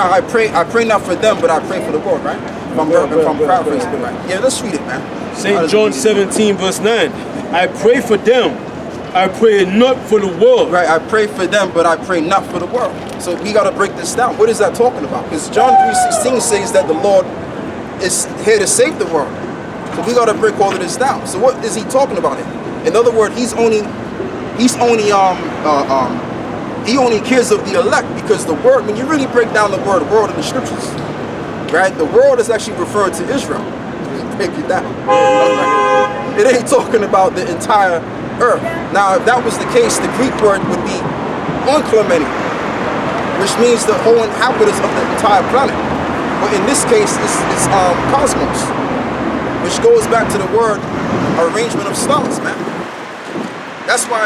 I pray not for them, but I pray for the world, right? If I'm paraphrasing it right. Yeah, let's read it, man. St. John 17 verse 9. I pray for them. I pray not for the world. Right, I pray for them, but I pray not for the world. So we got to break this down. What is that talking about? Because John 3:16 says that the Lord is here to save the world. So we got to break all of this down. So what is he talking about here? In other words, he only cares of the elect, because the word, when you really break down the word world in the scriptures, right, the world is actually referred to Israel. Break it down. It ain't talking about the entire earth. Now, if that was the case, the Greek word would be oinklemeni, which means the whole inhabitants of the entire planet. But in this case, it's cosmos, which goes back to the word arrangement of stars, man. That's why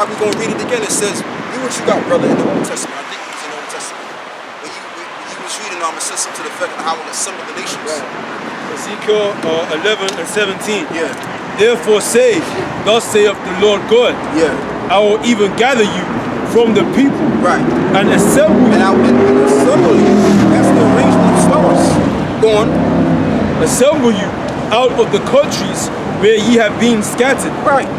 we're gonna read it again. It says, "Do what you got, brother," in the Old Testament. I think it was in the Old Testament. When you was reading, it says something to the effect of how will assemble the nations. Right. Ezekiel 11 and 17. Yeah. Therefore say, thus saith the Lord God, yeah, I will even gather you from the people, right, and assemble you. And I will assemble you. That's the arrangement of stars. Go on. Assemble you out of the countries where ye have been scattered. Right.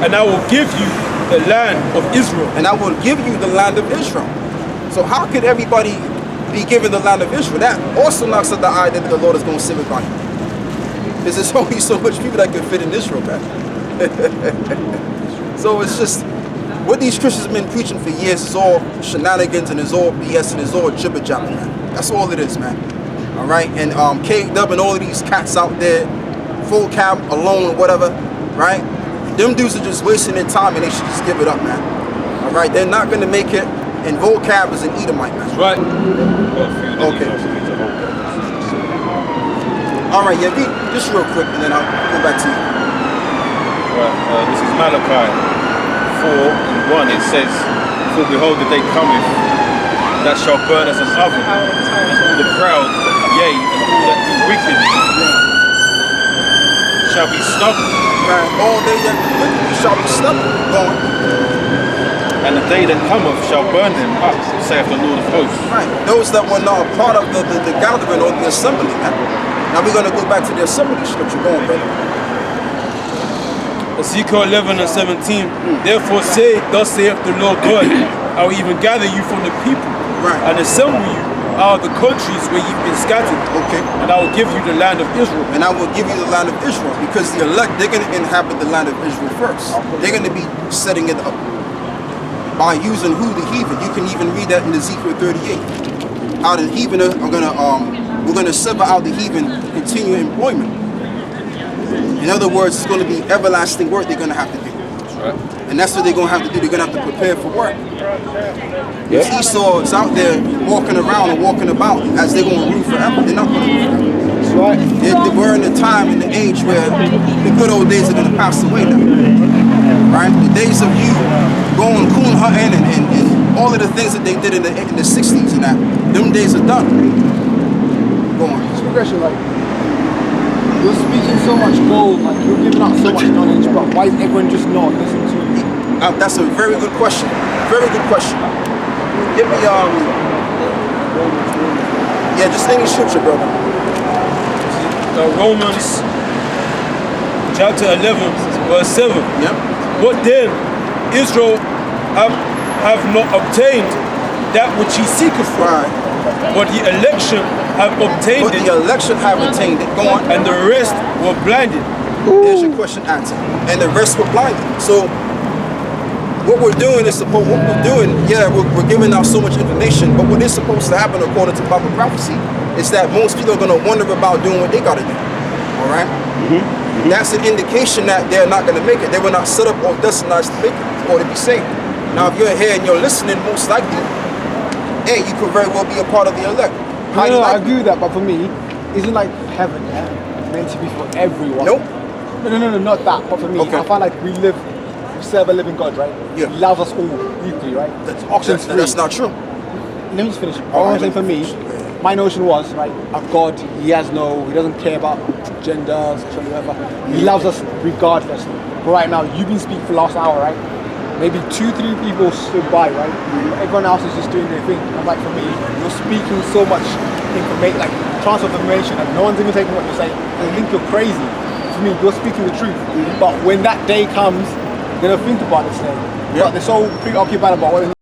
And I will give you the land of Israel. And I will give you the land of Israel. So how could everybody be given the land of Israel? That also knocks at the idea that the Lord is going to save everybody. Because there's only so much people that can fit in Israel, man. So it's just, what these Christians have been preaching for years is all shenanigans, and it's all BS, and it's all jibber jabber, man. That's all it is, man. All right, and K-Dub and all of these cats out there, full cab, alone, whatever, right? Them dudes are just wasting their time, and they should just give it up, man. All right, they're not gonna make it. And vocab is an Edomite, man. That's right. Okay. All right, yeah, just real quick, and then I'll go back to you. Right, this is Malachi 4:1. It says, "For behold, the day cometh that shall burn as an oven, and all the proud, yea, and all that do wickedly shall be stubborn." Right, all they that do wickedly shall be stubborn. Go on. And the day that cometh shall burn them up, saith the Lord of hosts. Right, those that were not a part of the gathering or the assembly, man. Now we're going to go back to the assembly scripture. Go on, brother. Ezekiel 11 and 17. Therefore say, thus saith the Lord God, I will even gather you from the people, right, and assemble you out of the countries where you've been scattered. Okay. And I will give you the land of Israel. And I will give you the land of Israel, because the elect, they're going to inhabit the land of Israel first. They're going to be setting it up by using who? The heathen. You can even read that in Ezekiel 38. How the heathen are gonna we're gonna sever out the heathen, continue employment. In other words, it's gonna be everlasting work they're gonna have to do. Right. And that's what they're gonna have to do. They're gonna have to prepare for work. Yeah. Esau is out there walking around and walking about as they're gonna rule forever. They're not gonna rule forever. That's right. We're in a time in the age where the good old days are gonna pass away now. Right? The days of you going coon hunting and all of the things that they did in the 60s and that, them days are done. Go on. It's a question, like, you're speaking so much gold, like you're giving out so much knowledge, but why is everyone just not listening to you? That's a very good question. Very good question. Give me yeah, just any scripture, brother. Romans chapter 11 verse 7. Yep. What then? Israel have not obtained that which he seeketh for. Right. But the election have obtained it. The election have obtained it. Go on. And the rest were blinded. There's your question answered. And the rest were blinded. So what we're doing is we're giving out so much information, but what is supposed to happen according to Bible prophecy is that most people are going to wonder about doing what they got to do. All right? Mm-hmm. That's an indication that they're not going to make it. They were not set up or destined to make it or to be saved. Now, if you're here and you're listening, most likely, hey, you could very well be a part of the elect. No, I agree with that, but for me, isn't like heaven, meant to be for everyone? Nope. No, not that. But for me, I find like we serve a living God, right? Yeah. He loves us all equally, right? That's not true. Let me just finish. I'm saying for me, my notion was, right, a God, he doesn't care about gender, sexuality, whatever. He loves us regardless. But right now, you've been speaking for the last hour, right? maybe 2-3 people stood by, right? Everyone else is just doing their thing. And like for me, you're speaking so much information, like transfer of information, and no one's even taking what you're saying. They think you're crazy. For me, you're speaking the truth. But when that day comes, they're gonna think about this thing. But they're so preoccupied about what